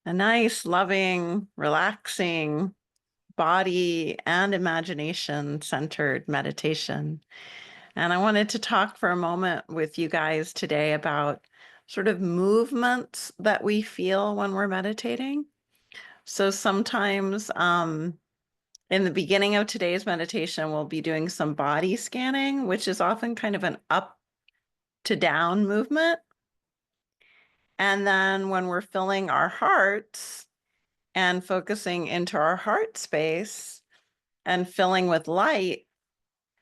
a nice, loving, relaxing body and imagination centered meditation. And I wanted to talk for a moment with you guys today about sort of movements that we feel when we're meditating. So sometimes in the beginning of today's meditation, we'll be doing some body scanning, which is often kind of an up to down movement. And then when we're filling our hearts and focusing into our heart space and filling with light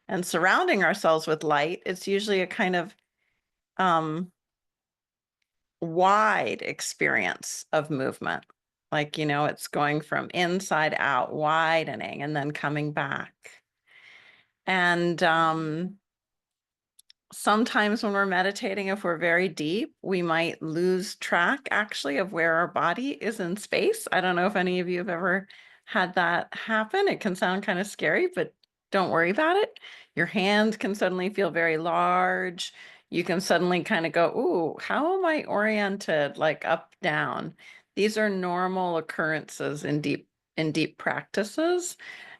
and surrounding ourselves with light, it's usually a kind of um, wide experience of movement. Like, it's going from inside out, widening, and then coming back. And sometimes when we're meditating, if we're very deep, we might lose track actually of where our body is in space. I don't know if any of you have ever had that happen. It can sound kind of scary, but don't worry about it. Your hands can suddenly feel very large. You can suddenly kind of go, ooh, how am I oriented? Like up, down. These are normal occurrences in deep practices.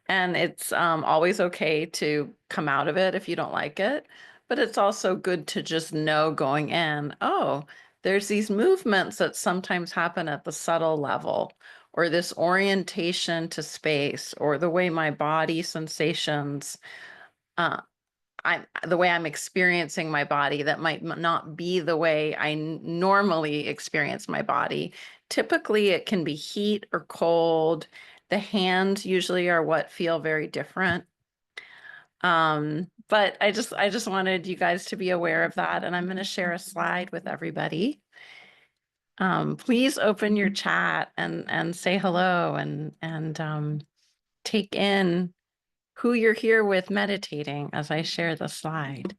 And it's always okay to come out of it if you don't like it. But it's also good to just know going in, oh, there's these movements that sometimes happen at the subtle level, or this orientation to space, or the way my body sensations, uh, the way I'm experiencing my body that might not be the way I normally experience my body. Typically, it can be heat or cold. The hands usually are what feel very different. But I just wanted you guys to be aware of that, and I'm going to share a slide with everybody. Please open your chat and say hello and take in who you're here with meditating as I share the slide.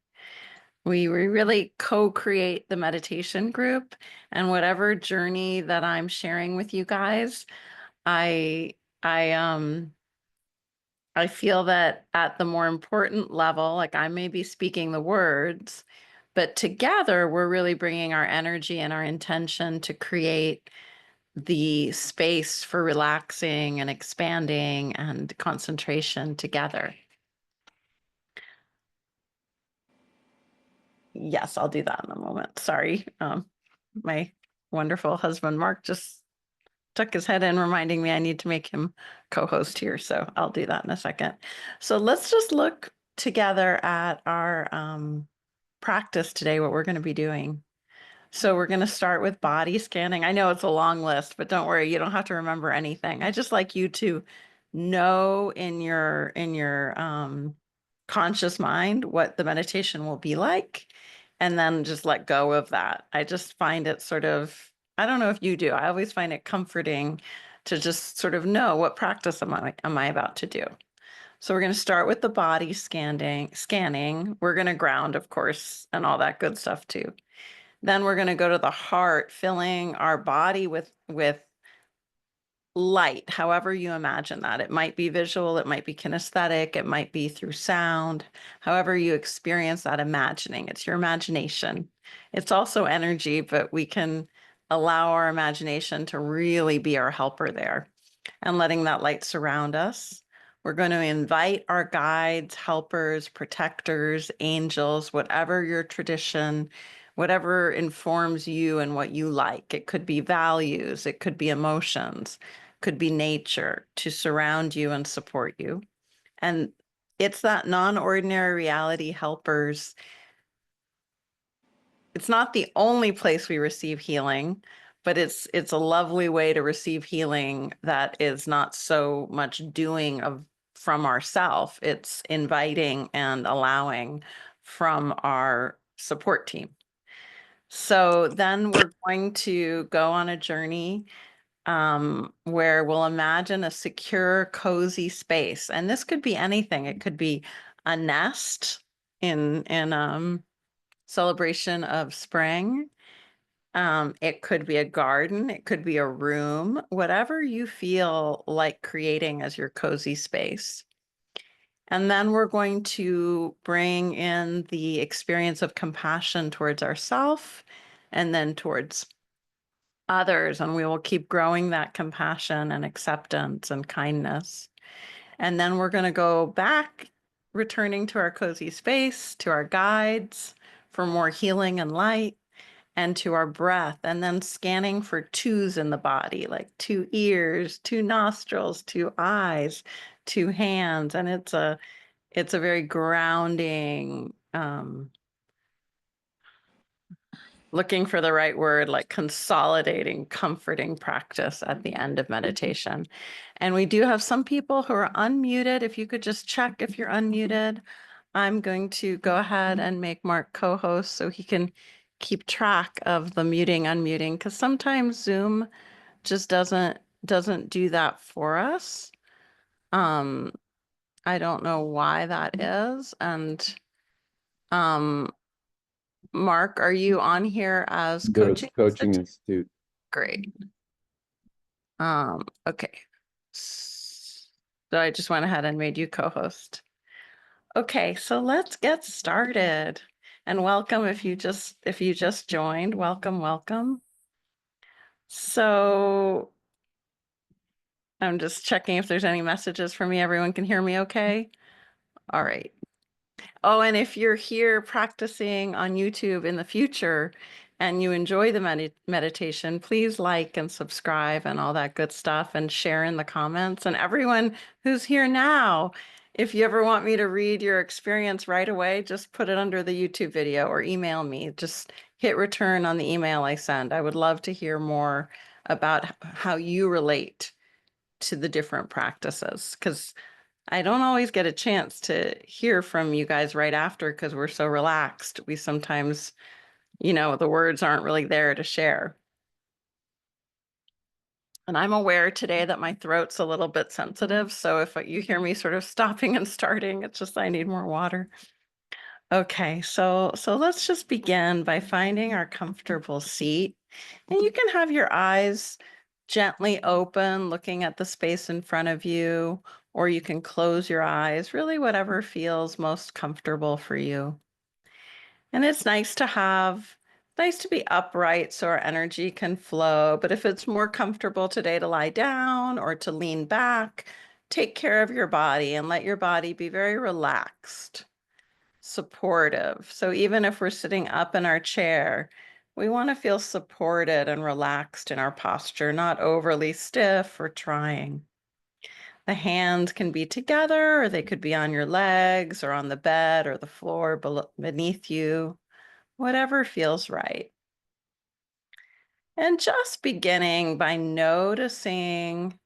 We really co-create the meditation group, and whatever journey that I'm sharing with you guys, I I um I feel that at the more important level, like I may be speaking the words, but together we're really bringing our energy and our intention to create the space for relaxing and expanding and concentration together. Yes, I'll do that in a moment. Sorry. My wonderful husband, Mark, just stuck his head in reminding me I need to make him co-host here. So I'll do that in a second. So let's just look together at our practice today, what we're going to be doing. So we're going to start with body scanning. I know it's a long list, but don't worry, you don't have to remember anything. I just like you to know in your conscious mind what the meditation will be like, and then just let go of that. I just find it sort of, I don't know if you do. I always find it comforting to just sort of know what practice am I about to do. So we're going to start with the body scanning. We're going to ground, of course, and all that good stuff too. Then we're going to go to the heart, filling our body with light, however you imagine that. It might be visual, it might be kinesthetic, it might be through sound. However you experience that imagining, it's your imagination. It's also energy, but we can allow our imagination to really be our helper there and letting that light surround us. We're going to invite our guides, helpers, protectors, angels, whatever your tradition, whatever informs you and what you like. It could be values, it could be emotions, could be nature to surround you and support you. And it's that non-ordinary reality helpers. It's not the only place we receive healing, but it's a lovely way to receive healing that is not so much doing of from ourself. It's inviting and allowing from our support team. So then we're going to go on a journey where we'll imagine a secure, cozy space. And this could be anything. It could be a nest in celebration of spring. It could be a garden, it could be a room, whatever you feel like creating as your cozy space. And then we're going to bring in the experience of compassion towards ourself and then towards others, and we will keep growing that compassion and acceptance and kindness. And then we're going to go back, returning to our cozy space, to our guides for more healing and light, and to our breath, and then scanning for twos in the body, like 2 ears, 2 nostrils, 2 eyes, 2 hands. And it's a very grounding, looking for the right word, like consolidating, comforting practice at the end of meditation. And we do have some people who are unmuted. If you could just check if you're unmuted. I'm going to go ahead and make Mark co-host so he can keep track of the muting, unmuting, because sometimes Zoom just doesn't do that for us. I don't know why that is. And Mark, are you on here as The coaching? coaching institute. Great. Okay. So I just went ahead and made you co-host. Okay, so let's get started. And welcome if you just joined. Welcome, welcome. So I'm just checking if there's any messages for me. Everyone can hear me okay? All right. Oh, and if you're here practicing on YouTube in the future and you enjoy the meditation, please like and subscribe and all that good stuff and share in the comments. And everyone who's here now, if you ever want me to read your experience right away, just put it under the YouTube video or email me. Just hit return on the email I send. I would love to hear more about how you relate to the different practices, because I don't always get a chance to hear from you guys right after because we're so relaxed. We sometimes, the words aren't really there to share. And I'm aware today that my throat's a little bit sensitive. So if you hear me sort of stopping and starting, it's just I need more water. Okay, so let's just begin by finding our comfortable seat. And you can have your eyes gently open, looking at the space in front of you, or you can close your eyes, really whatever feels most comfortable for you. And it's nice to be upright so our energy can flow. But if it's more comfortable today to lie down or to lean back, take care of your body and let your body be very relaxed, supportive. So even if we're sitting up in our chair, we want to feel supported and relaxed in our posture, not overly stiff or trying. The hands can be together, or they could be on your legs or on the bed or the floor beneath you, whatever feels right. And just beginning by noticing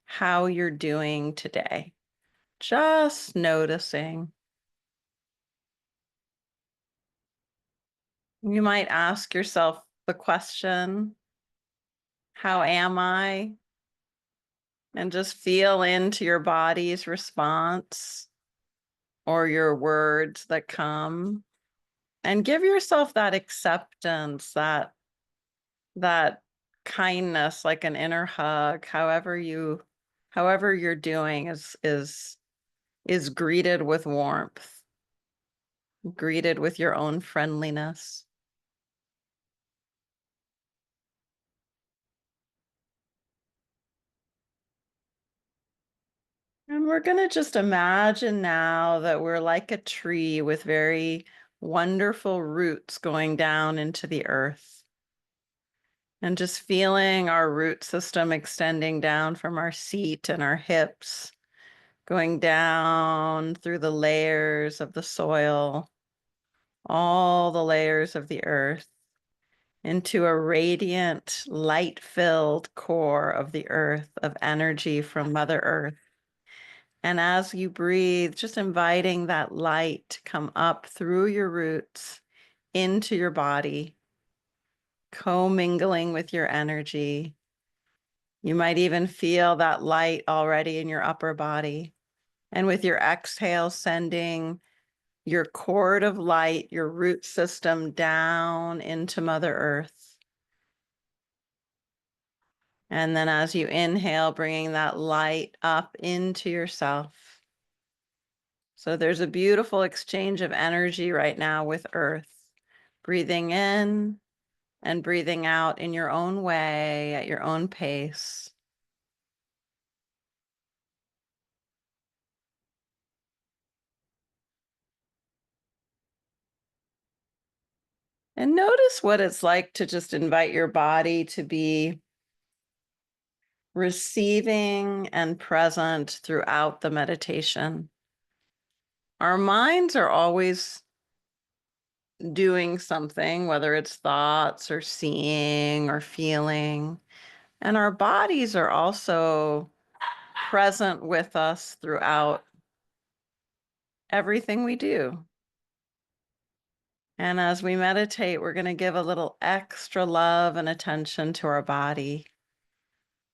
how you're doing today. Just noticing. You might ask yourself the question, how am I? And just feel into your body's response or your words that come. And give yourself that acceptance, that kindness, like an inner hug, however you're doing is greeted with warmth, greeted with your own friendliness. And we're going to just imagine now that we're like a tree with very wonderful roots going down into the earth. And just feeling our root system extending down from our seat and our hips, going down through the layers of the soil, all the layers of the earth, into a radiant, light-filled core of the earth, of energy from Mother Earth. And as you breathe, just inviting that light to come up through your roots into your body, commingling with your energy. You might even feel that light already in your upper body. And with your exhale, sending your cord of light, your root system down into Mother Earth. And then as you inhale, bringing that light up into yourself. So there's a beautiful exchange of energy right now with Earth. Breathing in and breathing out in your own way at your own pace. And notice what it's like to just invite your body to be receiving and present throughout the meditation. Our minds are always doing something, whether it's thoughts or seeing or feeling, and our bodies are also present with us throughout everything we do. And as we meditate, we're going to give a little extra love and attention to our body.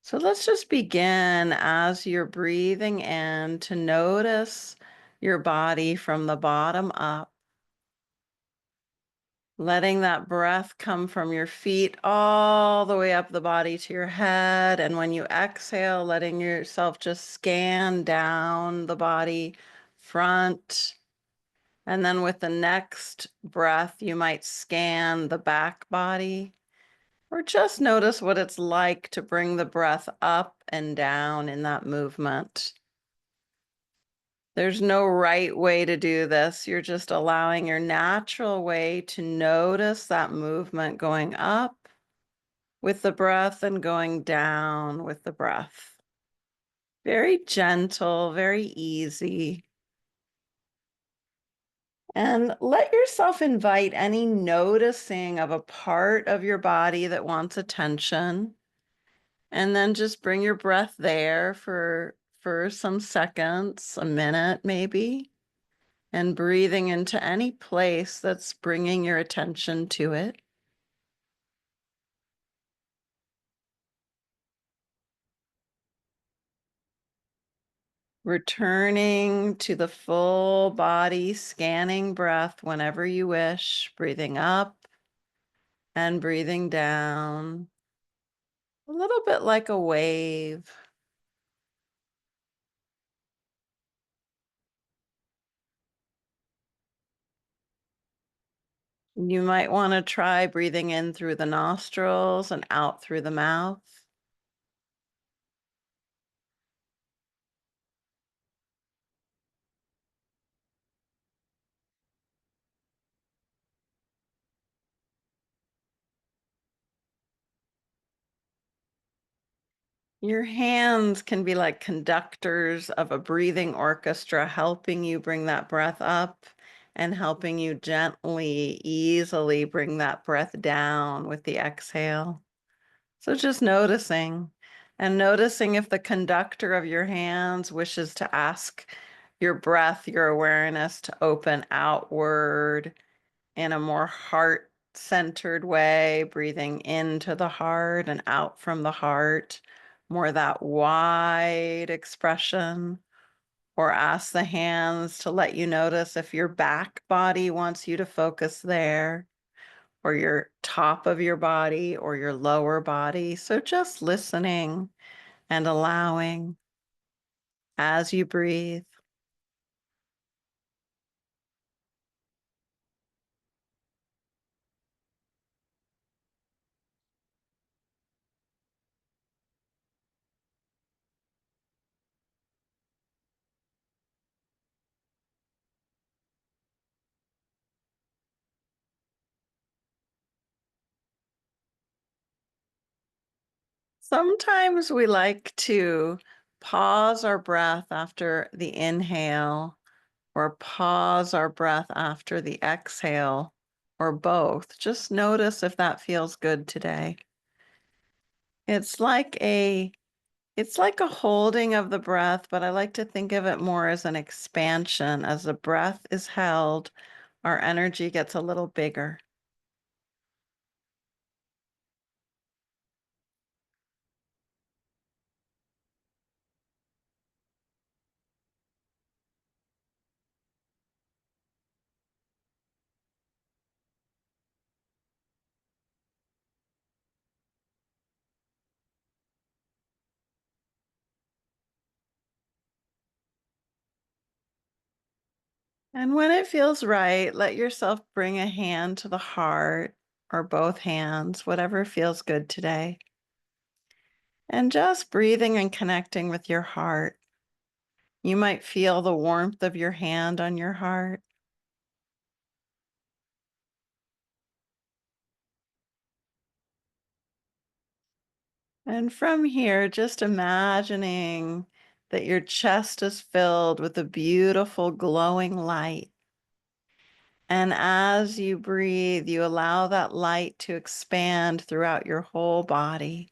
So let's just begin as you're breathing in to notice your body from the bottom up, letting that breath come from your feet all the way up the body to your head. And when you exhale, letting yourself just scan down the body, front. And then with the next breath, you might scan the back body. Or just notice what it's like to bring the breath up and down in that movement. There's no right way to do this. You're just allowing your natural way to notice that movement going up with the breath and going down with the breath. Very gentle, very easy. And let yourself invite any noticing of a part of your body that wants attention. And then just bring your breath there for some seconds, a minute maybe, and breathing into any place that's bringing your attention to it. Returning to the full body, scanning breath whenever you wish, breathing up and breathing down, a little bit like a wave. You might want to try breathing in through the nostrils and out through the mouth. Your hands can be like conductors of a breathing orchestra, helping you bring that breath up and helping you gently, easily bring that breath down with the exhale. So just noticing and noticing if the conductor of your hands wishes to ask your breath, your awareness to open outward in a more heart-centered way, breathing into the heart and out from the heart, more that wide expression, or ask the hands to let you notice if your back body wants you to focus there, or your top of your body, or your lower body. So just listening and allowing as you breathe. Sometimes we like to pause our breath after the inhale or pause our breath after the exhale or both. Just notice if that feels good today. It's like a it's like a holding of the breath, but I like to think of it more as an expansion. As the breath is held, our energy gets a little bigger. And when it feels right, let yourself bring a hand to the heart or both hands, whatever feels good today. And just breathing and connecting with your heart. You might feel the warmth of your hand on your heart. And from here, just imagining that your chest is filled with a beautiful glowing light. And as you breathe, you allow that light to expand throughout your whole body.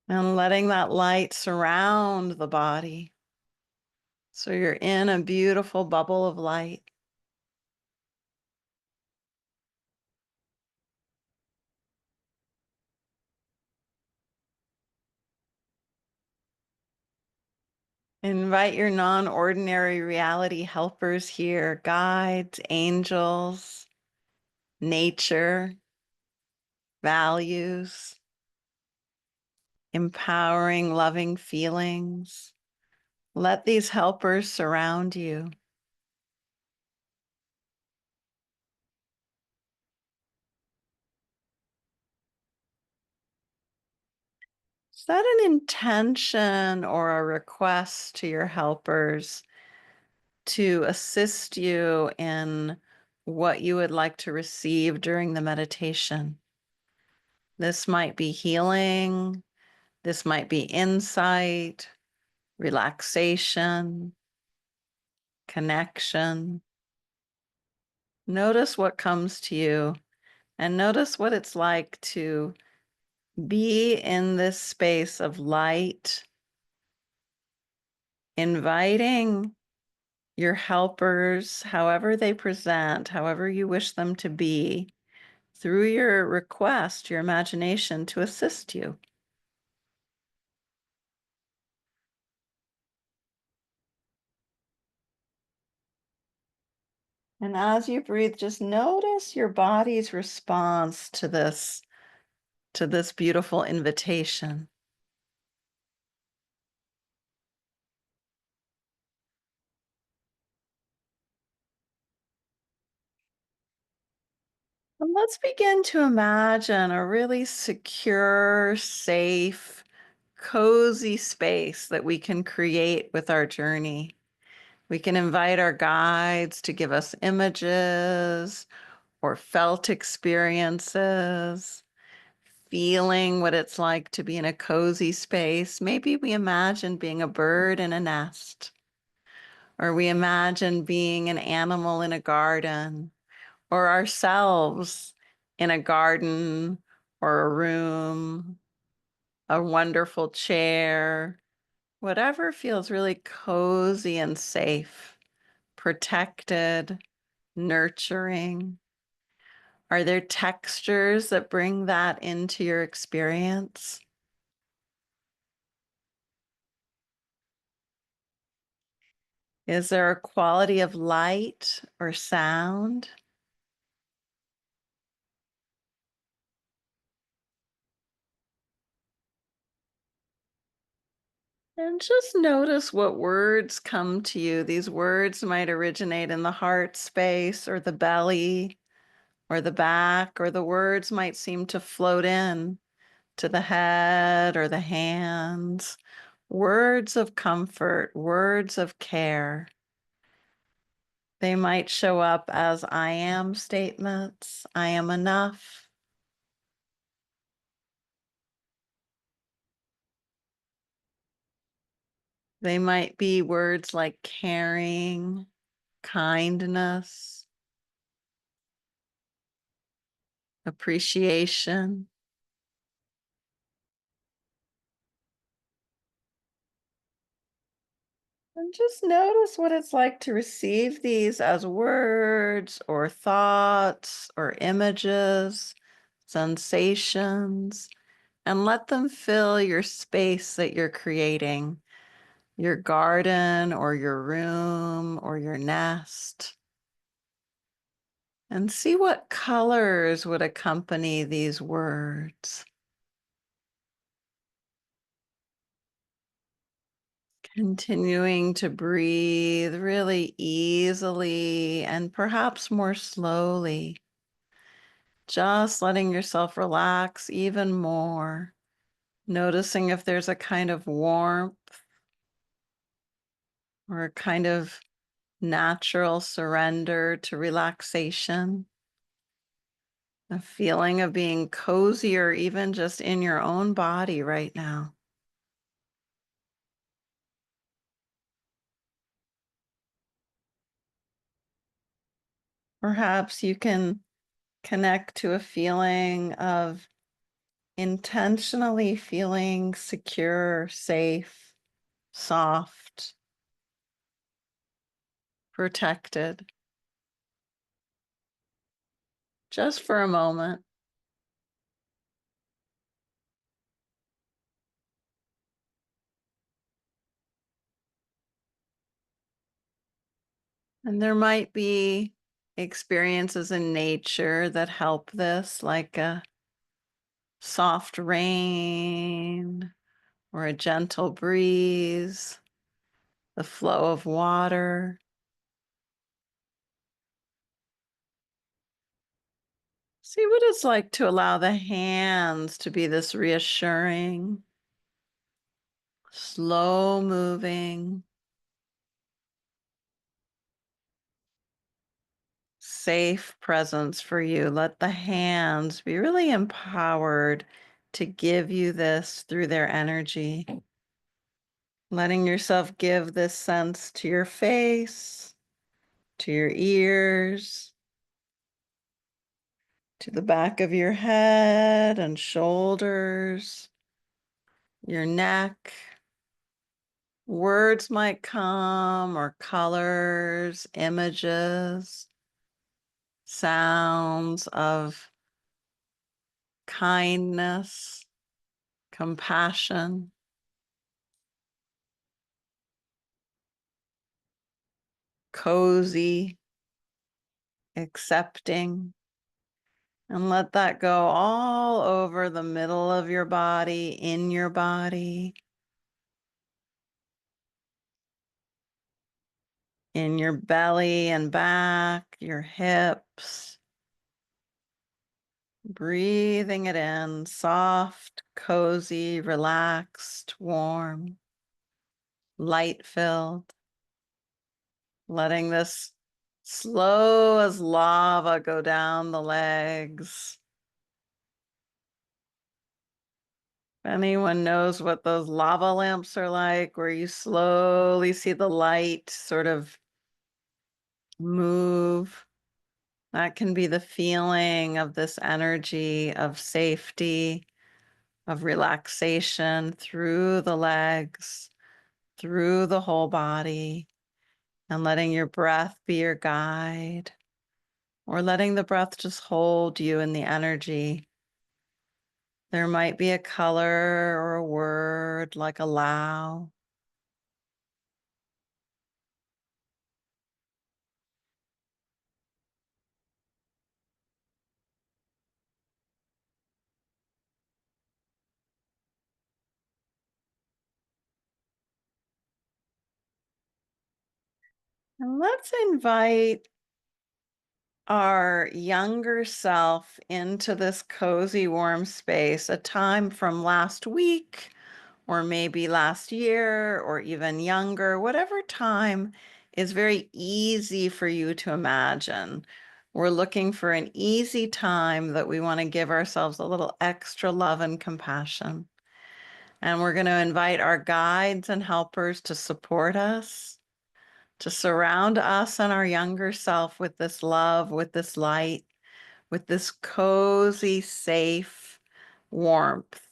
And letting that light surround the body. So you're in a beautiful bubble of light. Invite your non-ordinary reality helpers here, guides, angels, nature, values, empowering, loving feelings. Let these helpers surround you. Set an intention or a request to your helpers to assist you in what you would like to receive during the meditation. This might be healing, this might be insight, relaxation, connection. Notice what comes to you and notice what it's like to be in this space of light, inviting your helpers, however they present, however you wish them to be, through your request, your imagination to assist you. And as you breathe, just notice your body's response to this beautiful invitation. And let's begin to imagine a really secure, safe, cozy space that we can create with our journey. We can invite our guides to give us images or felt experiences, feeling what it's like to be in a cozy space. Maybe we imagine being a bird in a nest, or we imagine being an animal in a garden, or ourselves in a garden or a room, a wonderful chair, whatever feels really cozy and safe, protected, nurturing. Are there textures that bring that into your experience? Is there a quality of light or sound? And just notice what words come to you. These words might originate in the heart space or the belly or the back, or the words might seem to float in to the head or the hands. Words of comfort, words of care. They might show up as I am statements. I am enough. They might be words like caring, kindness, appreciation. And just notice what it's like to receive these as words or thoughts or images, sensations, and let them fill your space that you're creating, your garden or your room or your nest. And see what colors would accompany these words. Continuing to breathe really easily and perhaps more slowly. Just letting yourself relax even more. Noticing if there's a kind of warmth or a kind of natural surrender to relaxation. A feeling of being cozier, even just in your own body right now. Perhaps you can connect to a feeling of intentionally feeling secure, safe, soft, protected, just for a moment. And there might be experiences in nature that help this, like a soft rain or a gentle breeze, the flow of water. See what it's like to allow the hands to be this reassuring, slow moving, safe presence for you. Let the hands be really empowered to give you this through their energy. Letting yourself give this sense to your face, to your ears, to the back of your head and shoulders, your neck. Words might come, or colors, images, sounds of kindness, compassion, cozy, accepting. And let that go all over the middle of your body, in your body, in your belly and back, your hips. Breathing it in, soft, cozy, relaxed, warm, light filled. Letting this slow as lava go down the legs. If anyone knows what those lava lamps are like, where you slowly see the light sort of move, that can be the feeling of this energy of safety, of relaxation through the legs, through the whole body, and letting your breath be your guide, or letting the breath just hold you in the energy. There might be a color or a word like allow. And let's invite our younger self into this cozy, warm space, a time from last week, or maybe last year, or even younger, whatever time is very easy for you to imagine. We're looking for an easy time that we want to give ourselves a little extra love and compassion. And we're going to invite our guides and helpers to support us, to surround us and our younger self with this love, with this light, with this cozy, safe warmth.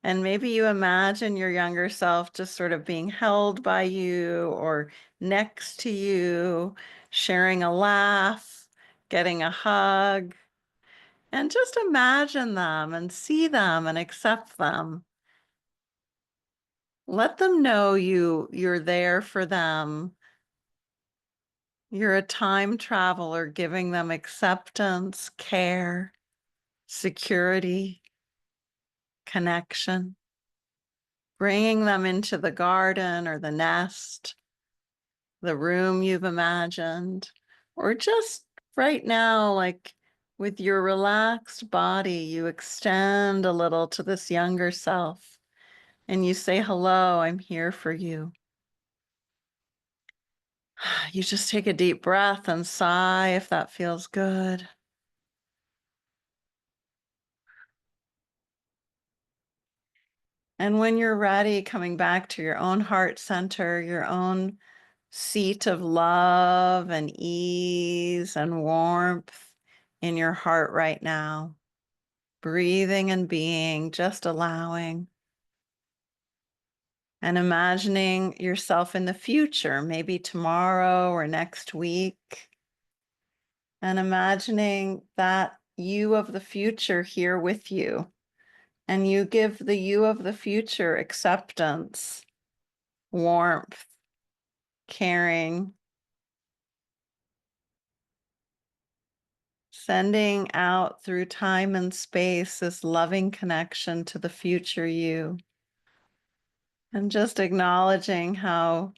And maybe you imagine your younger self just sort of being held by you or next to you, sharing a laugh, getting a hug. And just imagine them and see them and accept them. Let them know you're there for them. You're a time traveler giving them acceptance, care, security, connection. bringing them into the garden or the nest, the room you've imagined, or just right now, like with your relaxed body, you extend a little to this younger self and you say, hello, I'm here for you. You just take a deep breath and sigh if that feels good. And when you're ready, coming back to your own heart center, your own seat of love and ease and warmth in your heart right now, breathing and being, just allowing. And imagining yourself in the future, maybe tomorrow or next week. And imagining that you of the future here with you. And you give the you of the future acceptance, warmth, caring, sending out through time and space this loving connection to the future you. And just acknowledging how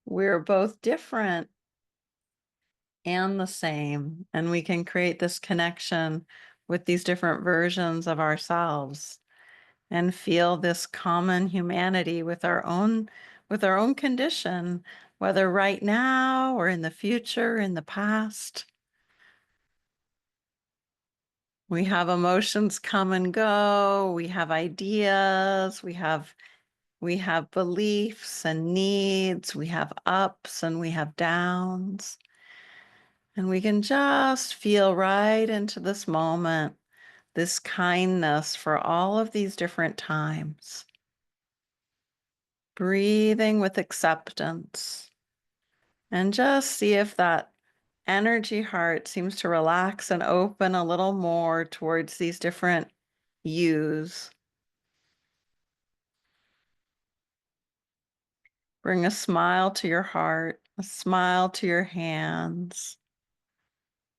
we're both different and the same, and we can create this connection with these different versions of ourselves and feel this common humanity with our own condition, whether right now or in the future, in the past. We have emotions come and go, we have ideas, we have beliefs and needs, we have ups and we have downs. And we can just feel right into this moment, this kindness for all of these different times. Breathing with acceptance. And just see if that energy heart seems to relax and open a little more towards these different yous. Bring a smile to your heart, a smile to your hands,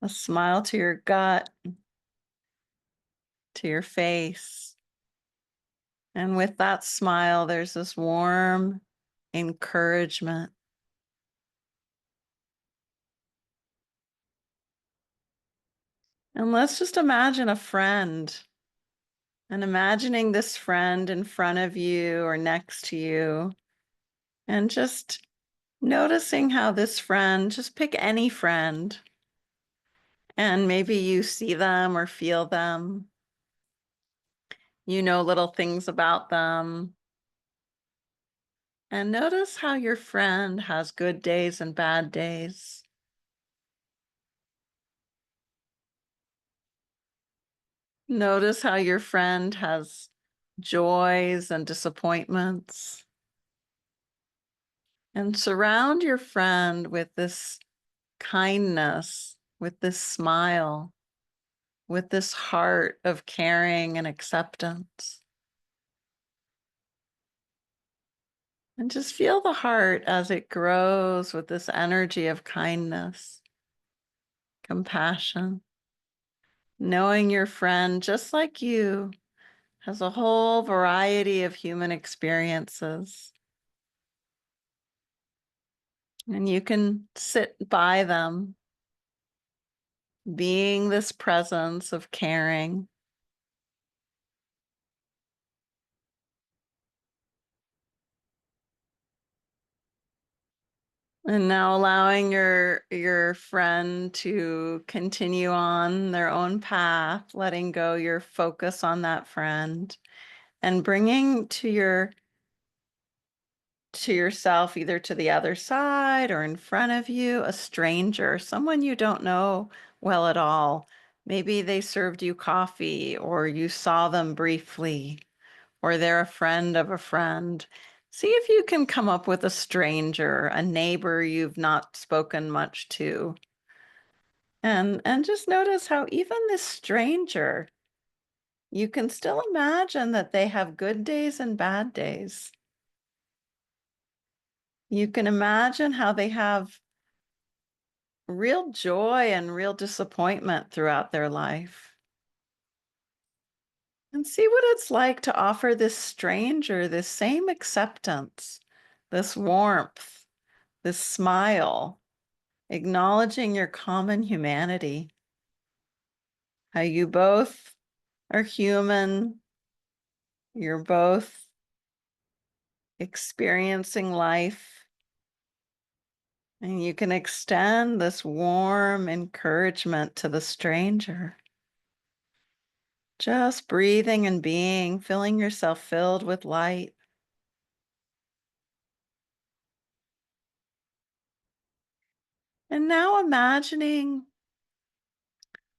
a smile to your gut, to your face. And with that smile, there's this warm encouragement. And let's just imagine a friend, and imagining this friend in front of you or next to you, and just noticing how this friend, just pick any friend, and maybe you see them or feel them. You know little things about them. And notice how your friend has good days and bad days. Notice how your friend has joys and disappointments. And surround your friend with this kindness, with this smile, with this heart of caring and acceptance. And just feel the heart as it grows with this energy of kindness, compassion, knowing your friend, just like you, has a whole variety of human experiences. And you can sit by them, being this presence of caring. And now allowing your friend to continue on their own path, letting go your focus on that friend, and bringing to yourself, either to the other side or in front of you, a stranger, someone you don't know well at all. Maybe they served you coffee, or you saw them briefly, or they're a friend of a friend. See if you can come up with a stranger, a neighbor you've not spoken much to. And just notice how even this stranger, you can still imagine that they have good days and bad days. You can imagine how they have real joy and real disappointment throughout their life. And see what it's like to offer this stranger this same acceptance, this warmth, this smile, acknowledging your common humanity, how you both are human, you're both experiencing life, and you can extend this warm encouragement to the stranger. Just breathing and being, feeling yourself filled with light. And now imagining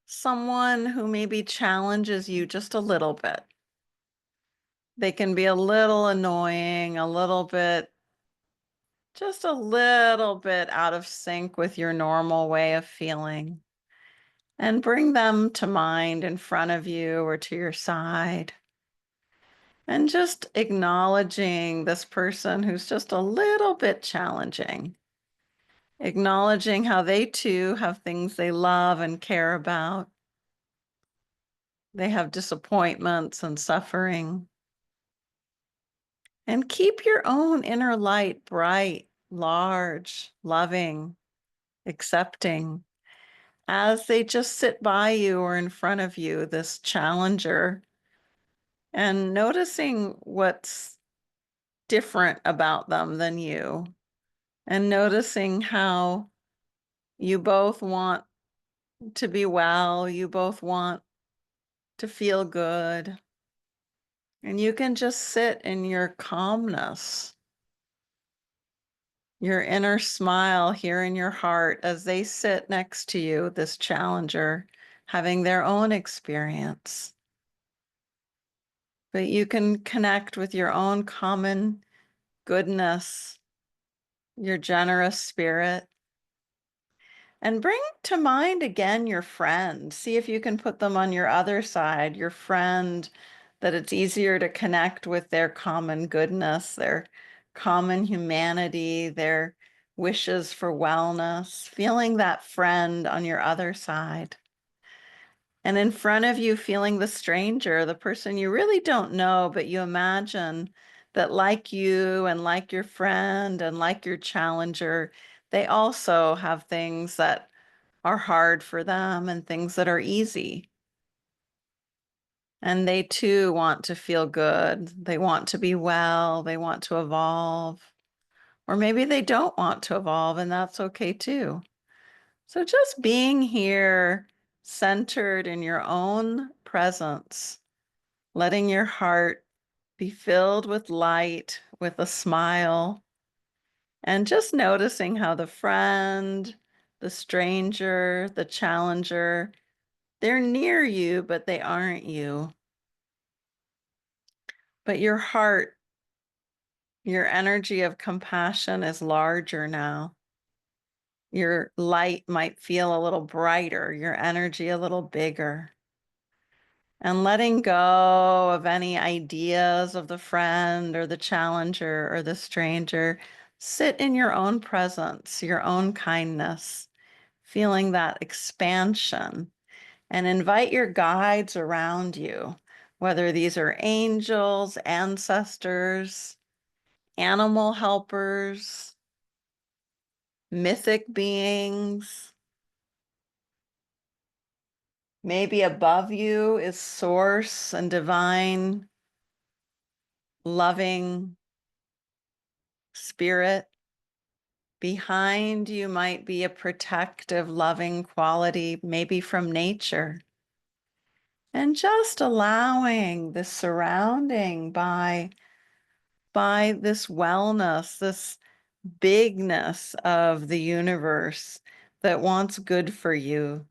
someone who maybe challenges you just a little bit. They can be a little annoying, a little bit, just a little bit out of sync with your normal way of feeling. And bring them to mind in front of you or to your side. And just acknowledging this person who's just a little bit challenging. Acknowledging how they too have things they love and care about. They have disappointments and suffering. And keep your own inner light bright, large, loving, accepting, as they just sit by you or in front of you, this challenger, and noticing what's different about them than you, and noticing how you both want to be well, you both want to feel good, and you can just sit in your calmness, your inner smile here in your heart as they sit next to you, this challenger, having their own experience. But you can connect with your own common goodness, your generous spirit, and bring to mind again your friend. See if you can put them on your other side, your friend, that it's easier to connect with their common goodness, their common humanity, their wishes for wellness, feeling that friend on your other side. And in front of you, feeling the stranger, the person you really don't know, but you imagine that, like you and like your friend and like your challenger, they also have things that are hard for them and things that are easy. And they too want to feel good. They want to be well. They want to evolve. Or maybe they don't want to evolve, and that's okay too. So just being here, centered in your own presence, letting your heart be filled with light, with a smile, and just noticing how the friend, the stranger, the challenger, they're near you, but they aren't you. But your heart, your energy of compassion is larger now. Your light might feel a little brighter, your energy a little bigger. And letting go of any ideas of the friend or the challenger or the stranger, sit in your own presence, your own kindness, feeling that expansion, and invite your guides around you, whether these are angels, ancestors, animal helpers, mythic beings. Maybe above you is source and divine, loving spirit. Behind you might be a protective, loving quality, maybe from nature. And just allowing the surrounding by this wellness, this bigness of the universe that wants good for you.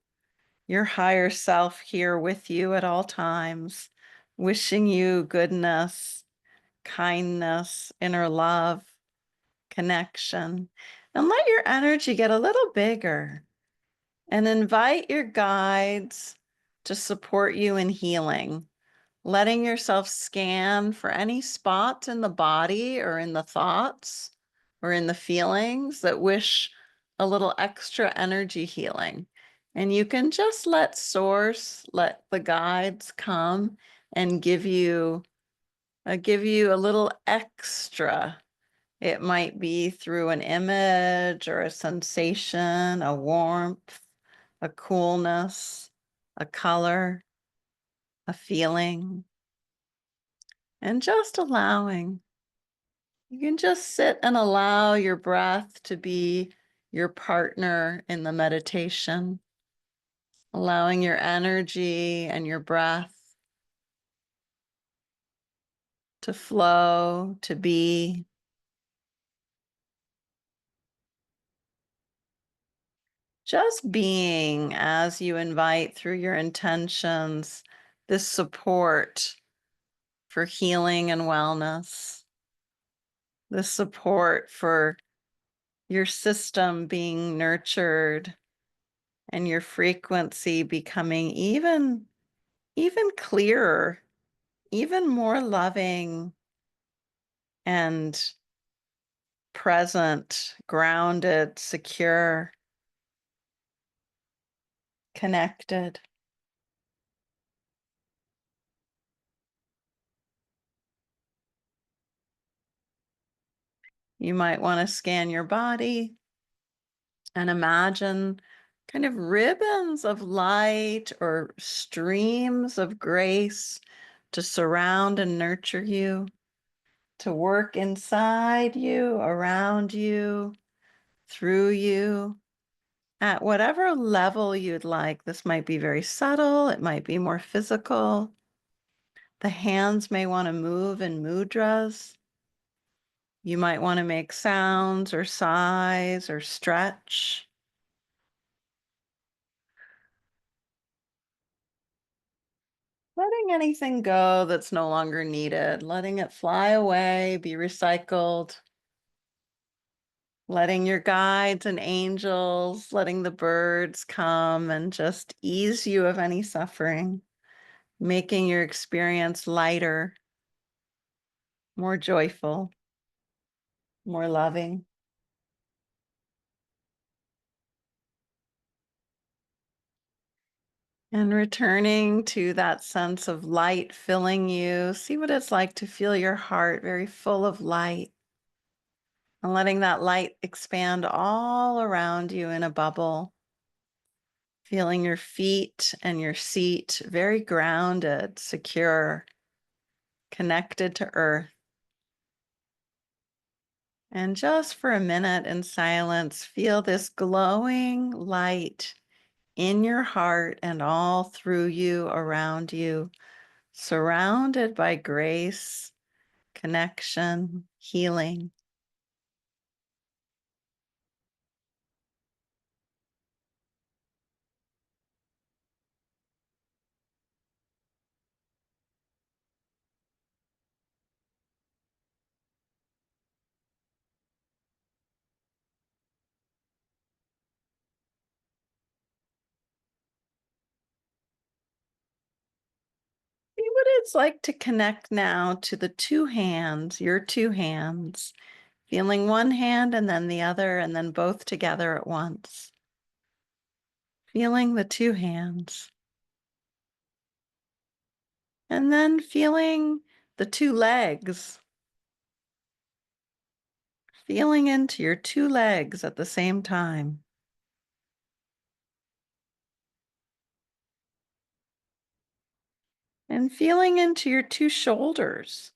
Your higher self here with you at all times, wishing you goodness, kindness, inner love, connection. And let your energy get a little bigger and invite your guides to support you in healing, letting yourself scan for any spots in the body or in the thoughts or in the feelings that wish a little extra energy healing. And you can just let source, let the guides come and give you a little extra. It might be through an image or a sensation, a warmth, a coolness, a color, a feeling, and just allowing. You can just sit and allow your breath to be your partner in the meditation, allowing your energy and your breath to flow, to be. Just being as you invite through your intentions this support for healing and wellness, this support for your system being nurtured and your frequency becoming even clearer, even more loving and present, grounded, secure, connected. You might want to scan your body and imagine kind of ribbons of light or streams of grace to surround and nurture you, to work inside you, around you, through you, at whatever level you'd like. This might be very subtle, it might be more physical. The hands may want to move in mudras. You might want to make sounds or sighs or stretch. Letting anything go that's no longer needed, letting it fly away, be recycled, letting your guides and angels, letting the birds come and just ease you of any suffering, making your experience lighter, more joyful, more loving. And returning to that sense of light filling you, see what it's like to feel your heart very full of light and letting that light expand all around you in a bubble. Feeling your feet and your seat very grounded, secure, connected to earth. And just for a minute in silence, feel this glowing light in your heart and all through you, around you, surrounded by grace, connection, healing. See what it's like to connect now to the two hands, your two hands, feeling one hand and then the other, and then both together at once. Feeling the two hands. And then feeling the two legs. Feeling into your two legs at the same time. And feeling into your two shoulders.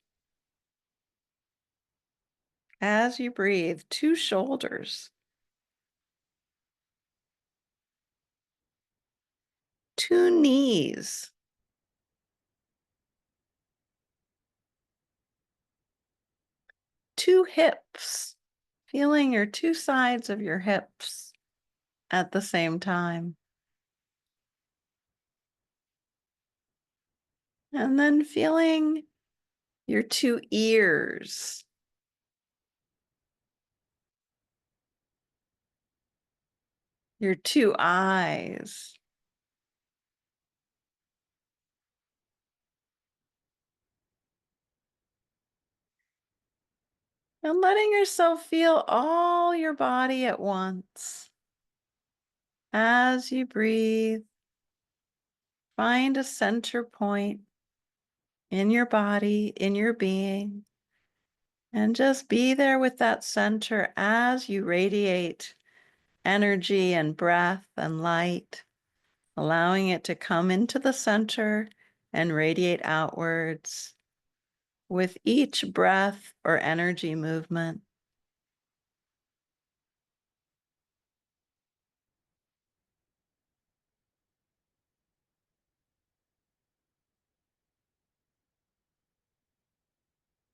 As you breathe, two shoulders. Two knees. Two hips. Feeling your two sides of your hips at the same time. And then feeling your two ears, your two eyes, and letting yourself feel all your body at once. As you breathe, find a center point in your body, in your being, and just be there with that center as you radiate energy and breath and light, allowing it to come into the center and radiate outwards with each breath or energy movement.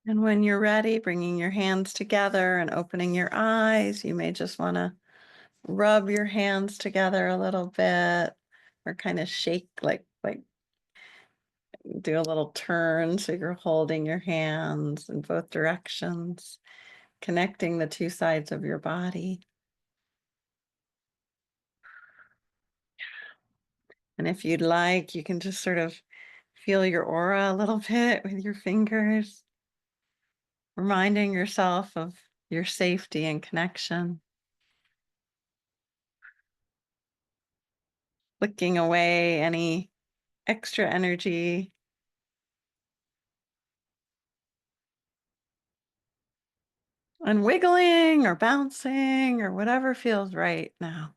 And when you're ready, bringing your hands together and opening your eyes, you may just want to rub your hands together a little bit or kind of shake, like do a little turn so you're holding your hands in both directions, connecting the two sides of your body. And if you'd like, you can just sort of feel your aura a little bit with your fingers, reminding yourself of your safety and connection. Flicking away any extra energy. And wiggling or bouncing or whatever feels right now.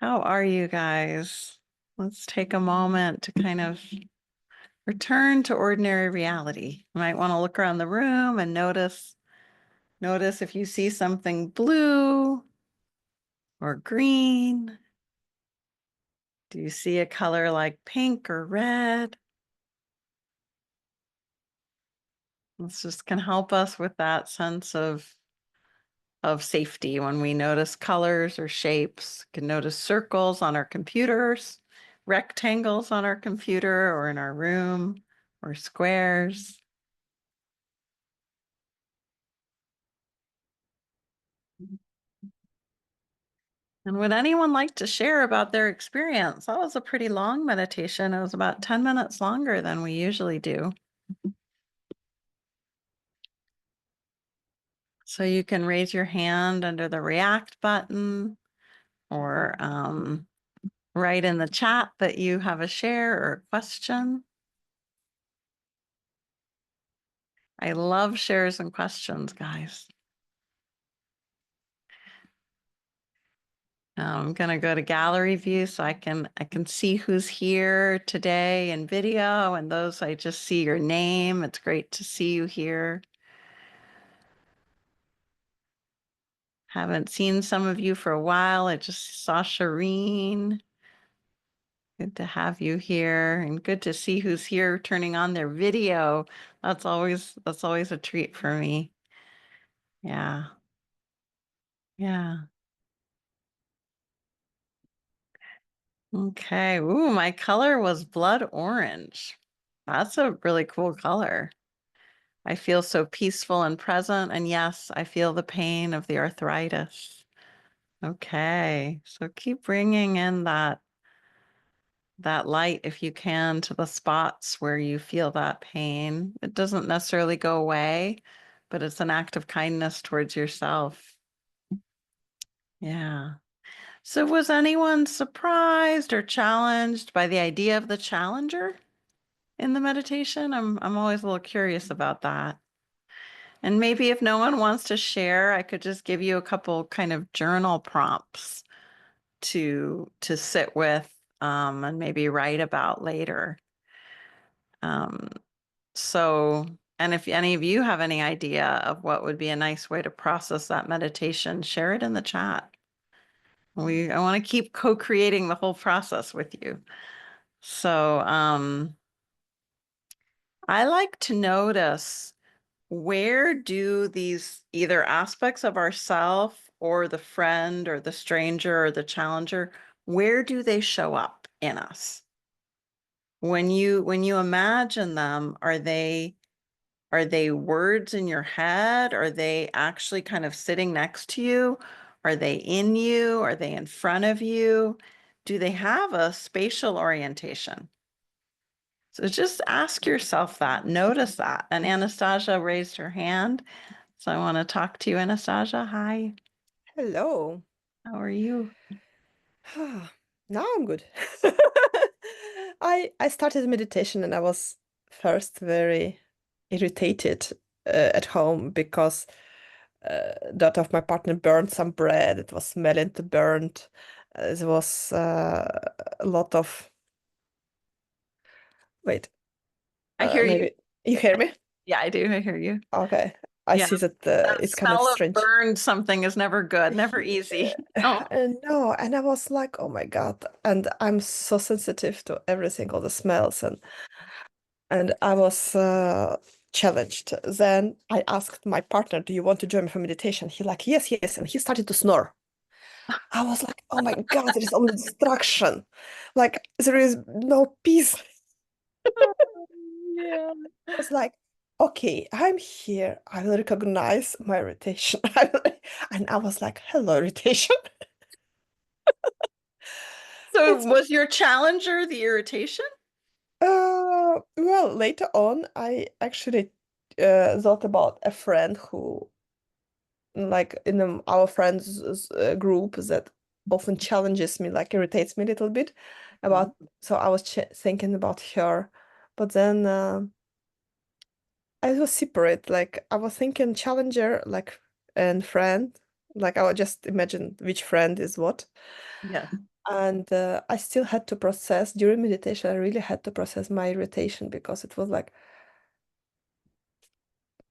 How are you guys? Let's take a moment to kind of return to ordinary reality. You might want to look around the room and notice if you see something blue or green. Do you see a color like pink or red? This just can help us with that sense of safety when we notice colors or shapes. We can notice circles on our computers, rectangles on our computer or in our room, or squares. And would anyone like to share about their experience? That was a pretty long meditation. It was about 10 minutes longer than we usually do. So you can raise your hand under the react button or write in the chat that you have a share or a question. I love shares and questions, guys. I'm gonna go to gallery view so I can see who's here today in video, and those I just see your name. It's great to see you here. Haven't seen some of you for a while. I just saw Shireen. Good to have you here, and good to see who's here turning on their video. That's always a treat for me. Yeah. Yeah. Okay. Ooh, my color was blood orange. That's a really cool color. I feel so peaceful and present. And yes, I feel the pain of the arthritis. Okay. So keep bringing in that light if you can to the spots where you feel that pain. It doesn't necessarily go away, but it's an act of kindness towards yourself. Yeah. So was anyone surprised or challenged by the idea of the challenger in the meditation? I'm always a little curious about that. And maybe if no one wants to share, I could just give you a couple kind of journal prompts to sit with and maybe write about later. Um, so, and if any of you have any idea of what would be a nice way to process that meditation, share it in the chat. I want to keep co-creating the whole process with you. So, I like to notice, where do these either aspects of ourself or the friend or the stranger or the challenger, where do they show up in us? When you imagine them, are they words in your head? Are they actually kind of sitting next to you? Are they in you? Are they in front of you? Do they have a spatial orientation? So just ask yourself that, notice that. And Anastasia raised her hand. So I want to talk to you, Anastasia. Hi, Hello. how are you? Now I'm good. I started meditation and I was first very irritated at home because that of my partner burned some bread. It was smelling to burnt. There was a lot of wait. I hear you. Maybe you hear me? Yeah, I do. I hear you. Okay. I Yeah, see that that it's kind of smell of strange. burned something is never good, never easy. Oh, No, and I was like, oh my God. And I'm so sensitive to everything, all the smells, and I was challenged. Then I asked my partner, do you want to join me for meditation? He like, yes, yes. And he started to snore. I was like, oh my God, there is only distraction. Like there is no peace. I yeah. was like, okay, I'm here. I will recognize my irritation. And I was like, hello, irritation. So It's was your challenger the irritation? well, later on, I actually thought about a friend who, like in our friends group, that often challenges me, like irritates me a little bit Mhm. about. So I was ch thinking about her, but then I was separate. Like I was thinking challenger, like and friend. Like I would just imagine which friend is what. Yes. And I still had to process during meditation. I really had to process my irritation because it was like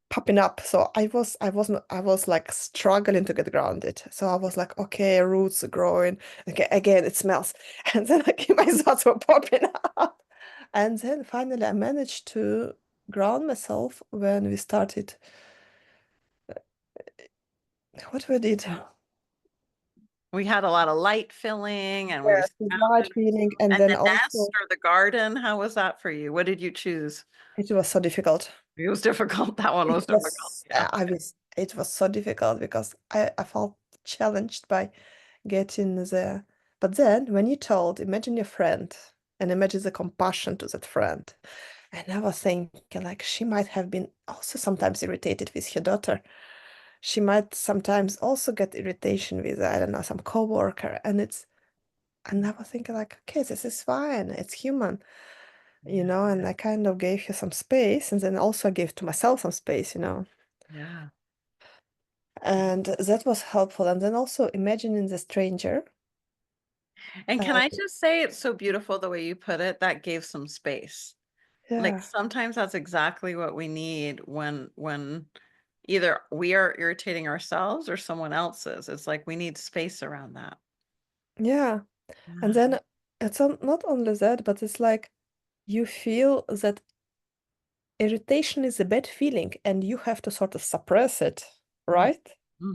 popping up. So I was like struggling to get grounded. So I was like, okay, roots are growing. Okay, again, it smells. And then like my thoughts were popping up. And then finally I managed to ground myself when we started. What we did? We had a lot of light filling and we were Yes, the light surrounded. feeling, and And then the nest also or the garden, how was that for you? What did you choose? it was so difficult. It was difficult. That one It was difficult. was Yeah. it was so difficult because I felt challenged by getting there. But then when you told, imagine your friend and imagine the compassion to that friend. And I was thinking like she might have been also sometimes irritated with her daughter. She might sometimes also get irritation with, I don't know, some coworker. And I was thinking like, okay, this is fine. It's human, Yeah. and I kind of gave her some space and then also gave to myself some space. Yeah. And that was helpful. And then also imagining the stranger. And can Uh, I just say it's so beautiful the way you put it? That gave some space. Like yeah, sometimes that's exactly what we need when either we are irritating ourselves or someone else is. It's like we need space around that. yeah. And Yeah. then not only that, but it's like you feel that irritation is a bad feeling and you have to sort of suppress it, right?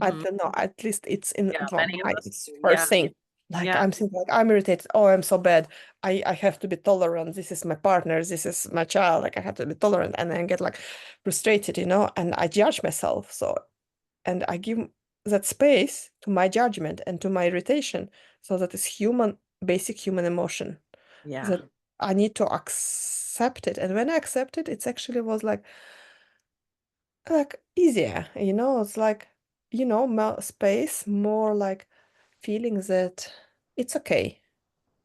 I Mm-hmm. don't know, at least it's in Yeah, my many of mind, us it's do. Yeah. first thing. Like Yeah. I'm thinking like I'm irritated. Oh, I'm so bad. I have to be tolerant. This is my partner. This is my child. Like I have to be tolerant and then get like frustrated, and I judge myself. So and I give that space to my judgment and to my irritation. So that is human, basic human emotion Yeah. that I need to accept it. And when I accept it, it's actually was like easier. It's like, more space, more like feeling that it's okay.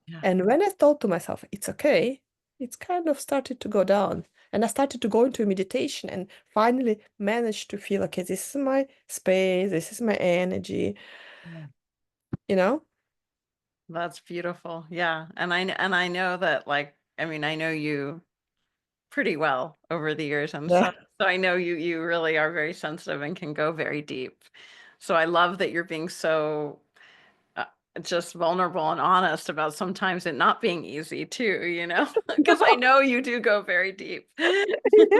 Yeah. And when I thought to myself, it's okay, it's kind of started to go down. And I started to go into meditation and finally managed to feel, okay, this is my space, this is my energy, Yeah. you know? That's beautiful. Yeah. And I know that like I mean I know you pretty well over the years and Yeah. so I know you really are very sensitive and can go very deep. So I love that you're being so uh, just vulnerable and honest about sometimes it not being easy too, because I know you do go very deep. Yeah.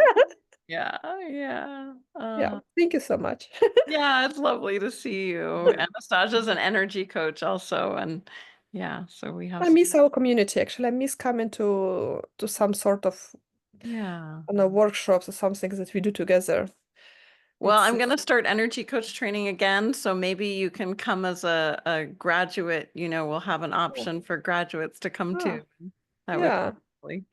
Yeah, yeah. Yeah. Thank you so much. Yeah, it's lovely to see you. Anastasia's an energy coach also, and yeah, so we have I some, miss our community actually. I miss coming to some sort of yeah. workshops or something that we do together. Well, It's I'm going to start energy coach training again, so maybe you can come as a graduate, we'll have an oh, option for graduates to come ah, to. That would yeah, be lovely.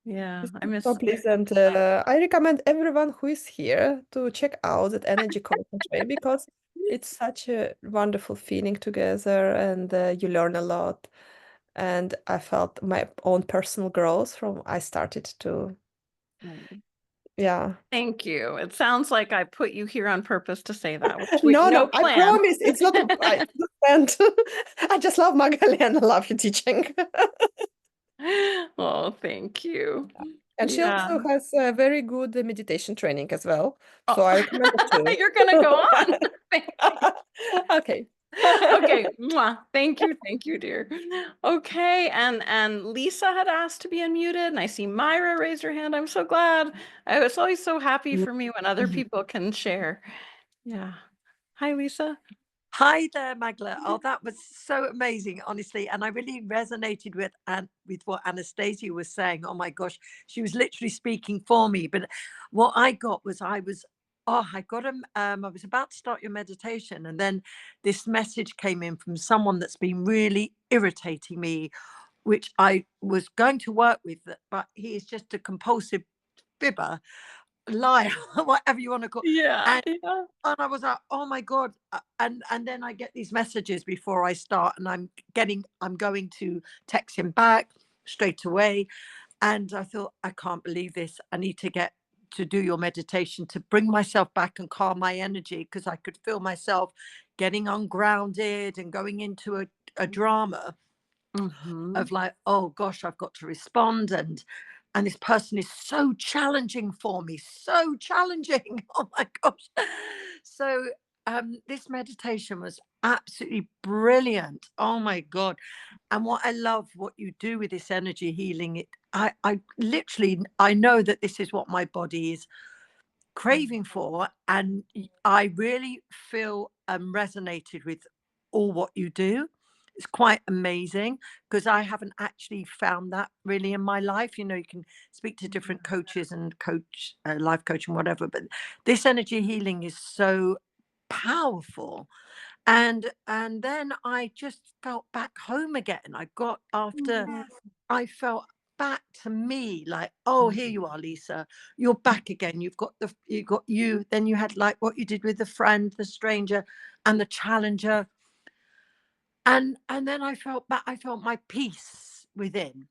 Yeah, it's I so miss pleasant. I recommend everyone who is here to check out that energy coaching train because it's such a wonderful feeling together and you learn a lot. and I felt my own personal growth from I started to, Mm. yeah. Thank you. It sounds like I put you here on purpose to say that, which we No, no no, I plan. promise it's not a it's not planned. I just love Magali and I love your teaching. Oh, thank you. And she Yeah. also has a very good meditation training as well. So Oh, I recommend it too. you're gonna go on. Thank you. Okay. Okay. Mwah. Thank you, dear. Okay, and Lisa had asked to be unmuted, and I see Myra raise her hand. I'm so glad. I was always so happy for me when other people can share. Yeah. Hi, Lisa. Hi there, Magla. Oh, that was so amazing, honestly. And I really resonated with what Anastasia was saying. Oh my gosh, she was literally speaking for me. But what I got was I was about to start your meditation, and then this message came in from someone that's been really irritating me, which I was going to work with, but he is just a compulsive fibber, liar, whatever you want to call. Yeah, yeah. And I was like, "Oh my God." And then I get these messages before I start, and I'm going to text him back straight away. And I thought, I can't believe this. I need to get to do your meditation to bring myself back and calm my energy, because I could feel myself getting ungrounded and going into a drama Mhm. of like, oh gosh, I've got to respond, and this person is so challenging for me, so challenging. Oh my gosh. So this meditation was absolutely brilliant. Oh my God. And what I love what you do with this energy healing, I literally I know that this is what my body is craving for, and I really feel resonated with all what you do. It's quite amazing, because I haven't actually found that really in my life. You know, you can speak to different coaches and coach life coach and whatever, but this energy healing is so powerful. And then I just felt back home again. I got after I felt back to me, like, oh, here you are, Lisa. You're back again. You got you. Then you had like what you did with the friend, the stranger, and the challenger. And then I felt back. I felt my peace within.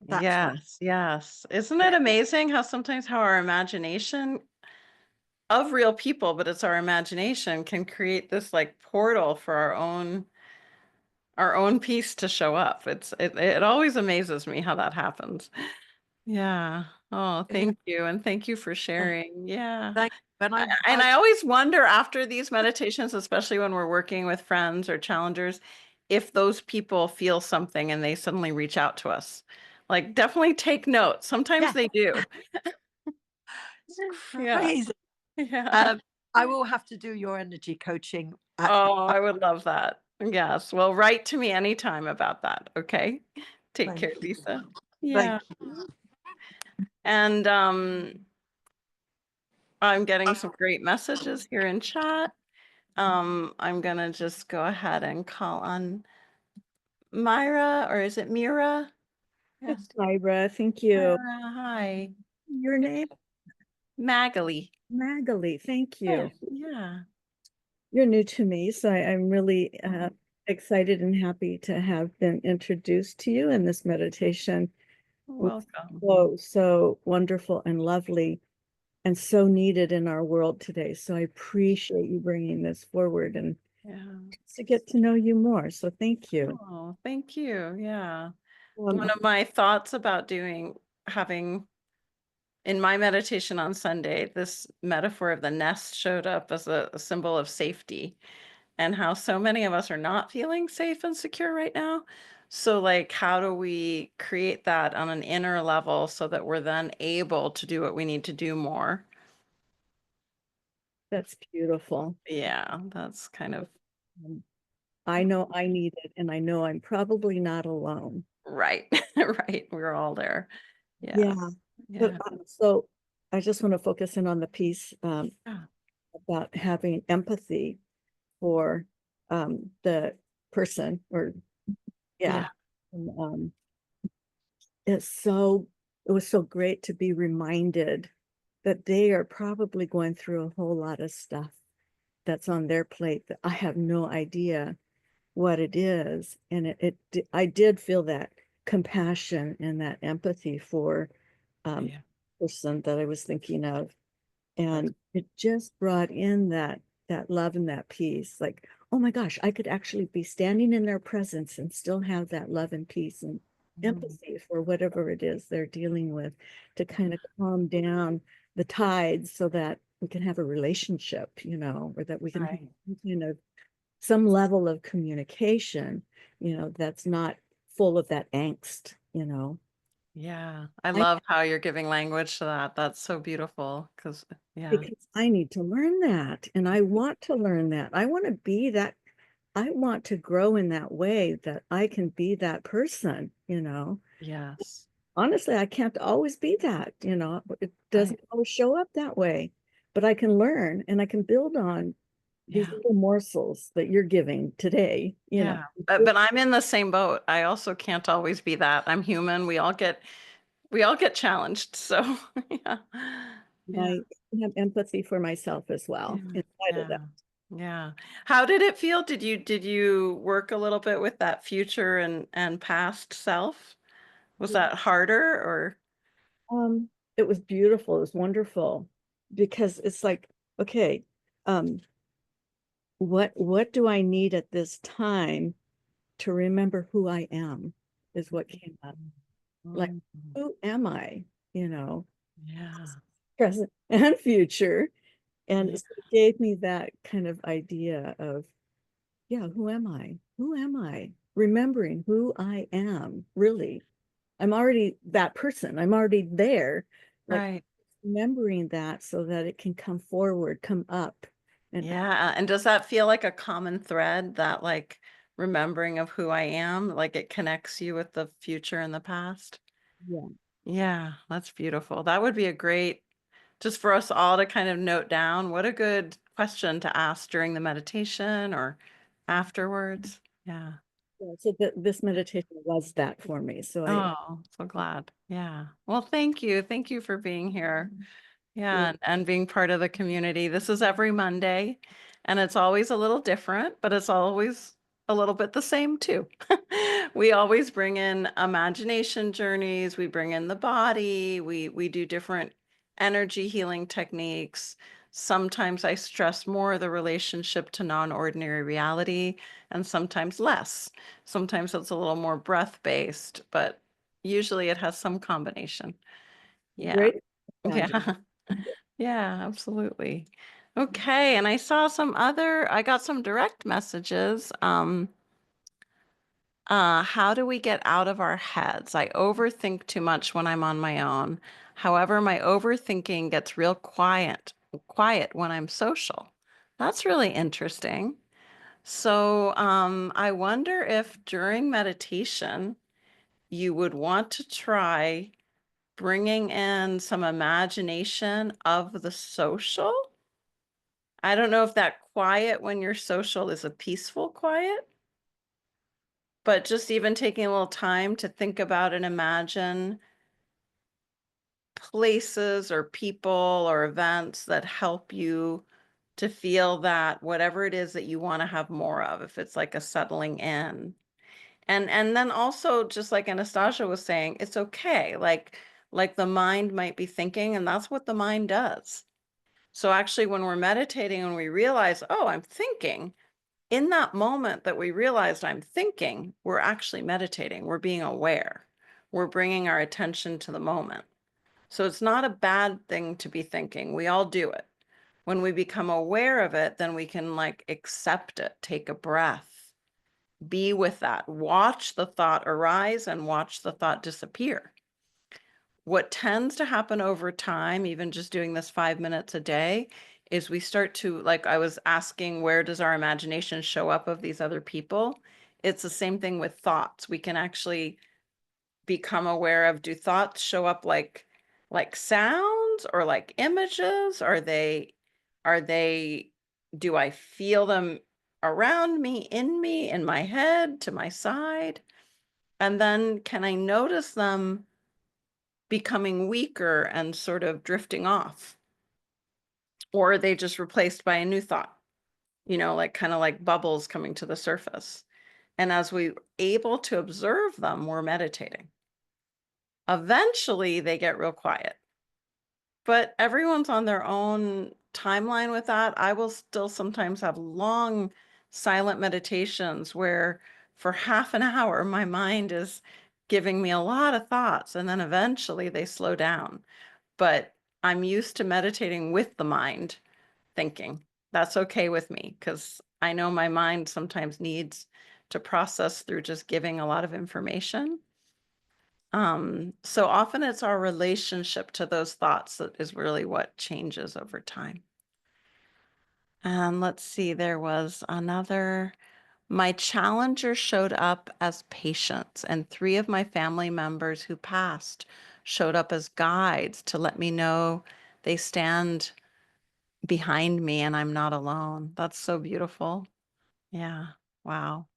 That's what. Yes, yes. Isn't it Yeah. amazing how sometimes how our imagination of real people, but it's our imagination can create this like portal for our own piece to show up. It always amazes me how that happens. Yeah. Oh, Yeah. thank you. And thank you for sharing. Yeah. Thank you. And And I I always wonder after these meditations, especially when we're working with friends or challengers, if those people feel something and they suddenly reach out to us. Like, definitely take note. Sometimes yeah, they do. it's Yeah. crazy. Yeah. Um, I will have to do your energy coaching. Oh, I would love that. Yes. Well, write to me anytime about that. Okay. Take Thank care, you. Lisa. Thank Yeah. you. And I'm getting some great messages here in chat. I'm gonna just go ahead and call on Myra, or is it Mira? Yeah, It's Lyra. Thank you. Myra, hi. Your name? Magali. Magali. Thank Yeah, you. yeah. You're new to me, so I'm really excited and happy to have been introduced to you. And this meditation was Welcome. so wonderful and lovely and so needed in our world today. So I appreciate you bringing this forward and Yeah. to get to know you more. So thank you. Oh, thank you. Yeah. One Um, of my thoughts about having in my meditation on Sunday, this metaphor of the nest showed up as a symbol of safety, and how so many of us are not feeling safe and secure right now. So, like, how do we create that on an inner level so that we're then able to do what we need to do more? that's beautiful. Yeah, that's kind of Um, I know I need it, and I know I'm probably not alone. right. Right. We're all there. Yeah. Yeah. But Yeah. so I just want to focus in on the piece Yeah. about having empathy for the person or yeah. Yeah. And, it's so it was so great to be reminded that they are probably going through a whole lot of stuff that's on their plate that I have no idea. what it is. And I did feel that compassion and that empathy for Yeah. person that I was thinking of. And it just brought in that love and that peace. Like, oh my gosh, I could actually be standing in their presence and still have that love and peace and empathy for whatever it is they're dealing with, to kind of calm down the tides so that we can have a relationship, or that we can have Right. some level of communication, that's not full of that angst. Yeah. I I love how you're giving language to that. That's so beautiful. Because, yeah. Because I need to learn that, and I want to learn that. I want to be that. I want to grow in that way that I can be that person. Yes. Honestly, I can't always be that. It Right. doesn't always show up that way, but I can learn and I can build on these Yeah. little morsels that you're giving today. Yeah. But I'm in the same boat. I also can't always be that. I'm human. We all get challenged. So, yeah. Yeah. I have empathy for myself as Yeah. well in spite of Yeah. that. Yeah. How did it feel? Did you work a little bit with that future and past self? Was that harder or? Um, it was beautiful. It was wonderful because it's like, okay, um, what do I need at this time to remember who I am is what came up. Like, Mm, who am I? You know, yeah. present and future. And Yeah. so it gave me that kind of idea of, yeah, who am I? Who am I? Remembering who I am, really. I'm already that person. I'm already there. Like, Right. remembering that so that it can come forward, come up. And Yeah. And does that feel like a common thread, that like remembering of who I am, like it connects you with the future and the past? yeah, Yeah, that's beautiful. That would be a great, just for us all to kind of note down, what a good question to ask during the meditation or afterwards. Yeah. yeah. So this meditation was that for me. So I, Oh, so glad. Yeah. Well, thank you. Thank you for being here. Yeah, you're and being part of the community. This is every Monday, and it's always a little different, but it's always a little bit the same too. We always bring in imagination journeys, we bring in the body, we do different energy healing techniques. Sometimes I stress more the relationship to non-ordinary reality, and sometimes less. Sometimes it's a little more breath-based, but usually it has some combination. Yeah. great. Yeah. Yeah, absolutely. Okay, and I got some direct messages. How do we get out of our heads? I overthink too much when I'm on my own. However, my overthinking gets real quiet when I'm social. That's really interesting. So, I wonder if during meditation you would want to try bringing in some imagination of the social. I don't know if that quiet when you're social is a peaceful quiet, but just even taking a little time to think about and imagine places or people or events that help you to feel that whatever it is that you want to have more of, if it's like a settling in. And then also just like Anastasia was saying, it's okay. Like the mind might be thinking, and that's what the mind does. So actually when we're meditating and we realize, oh, I'm thinking, in that moment that we realized I'm thinking, we're actually meditating. We're being aware. We're bringing our attention to the moment. So it's not a bad thing to be thinking. We all do it. When we become aware of it, then we can like accept it, take a breath, be with that, watch the thought arise and watch the thought disappear. What tends to happen over time, even just doing this 5 minutes a day, is we start to, like I was asking, where does our imagination show up of these other people? It's the same thing with thoughts. We can actually become aware of, do thoughts show up like sounds or like images? Are they do I feel them around me, in my head, to my side? And then can I notice them becoming weaker and sort of drifting off? Or are they just replaced by a new thought, like kind of like bubbles coming to the surface? And as we're able to observe them, we're meditating. Eventually, they get real quiet. But everyone's on their own timeline with that. I will still sometimes have long silent meditations where for half an hour my mind is giving me a lot of thoughts, and then eventually they slow down. But I'm used to meditating with the mind thinking. That's okay with me because I know my mind sometimes needs to process through just giving a lot of information. So often it's our relationship to those thoughts that is really what changes over time. And let's see, there was another. My challenger showed up as patients, and 3 of my family members who passed showed up as guides to let me know they stand behind me and I'm not alone. That's so beautiful. Yeah. Wow.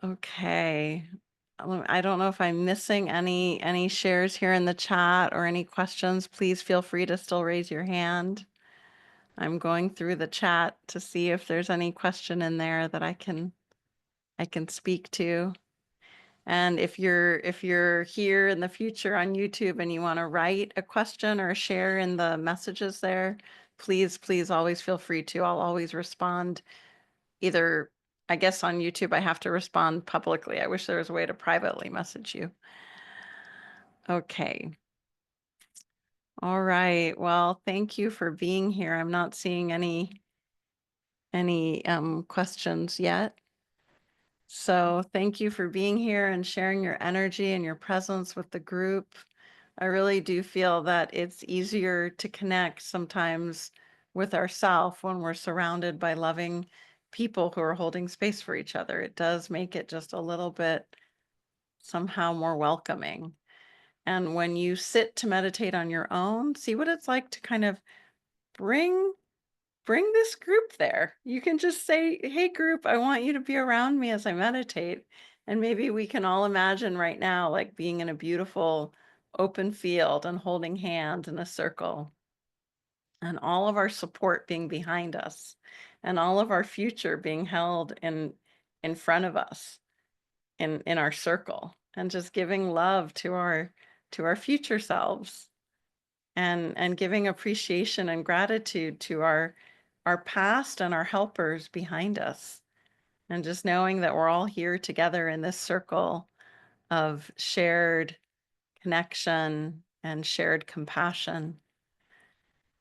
Okay. I don't know if I'm missing any shares here in the chat or any questions. Please feel free to still raise your hand. I'm going through the chat to see if there's any question in there that I can speak to. And if you're here in the future on YouTube and you want to write a question or share in the messages there, please always feel free to. I'll always respond. Either, I guess on YouTube, I have to respond publicly. I wish there was a way to privately message you. Okay. All right. Well, thank you for being here. I'm not seeing any questions yet. So thank you for being here and sharing your energy and your presence with the group. I really do feel that it's easier to connect sometimes with ourselves when we're surrounded by loving people who are holding space for each other. It does make it just a little bit somehow more welcoming. And when you sit to meditate on your own, see what it's like to kind of bring this group there. You can just say, "Hey group, I want you to be around me as I meditate." And maybe we can all imagine right now like being in a beautiful open field and holding hands in a circle, and all of our support being behind us, and all of our future being held in front of us in our circle, and just giving love to our future selves, and giving appreciation and gratitude to our past and our helpers behind us, and just knowing that we're all here together in this circle of shared connection and shared compassion.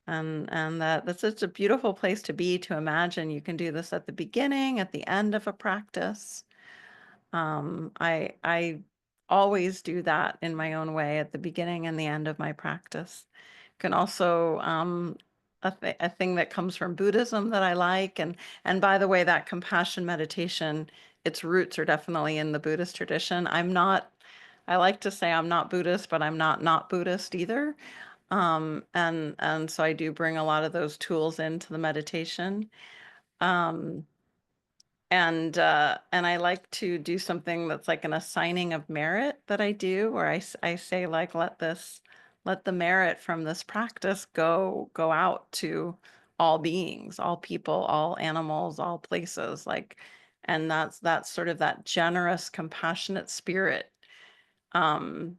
And that's such a beautiful place to be, to imagine you can do this at the beginning, at the end of a practice. I always do that in my own way at the beginning and the end of my practice. Can also a thing that comes from Buddhism that I like, and by the way, that compassion meditation, its roots are definitely in the Buddhist tradition. I like to say I'm not Buddhist, but I'm not Buddhist either. And so I do bring a lot of those tools into the meditation. Um, and I like to do something that's like an assigning of merit that I do, where I say like, let the merit from this practice go out to all beings, all people, all animals, all places, like, and that's sort of that generous, compassionate spirit. Um,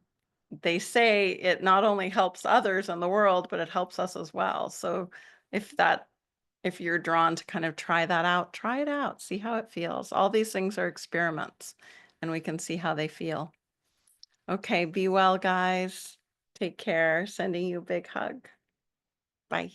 they say it not only helps others in the world, but it helps us as well. So if you're drawn to kind of try that out, try it out, see how it feels. All these things are experiments, and we can see how they feel. Okay, be well, guys. Take care. Sending you a big hug. Bye.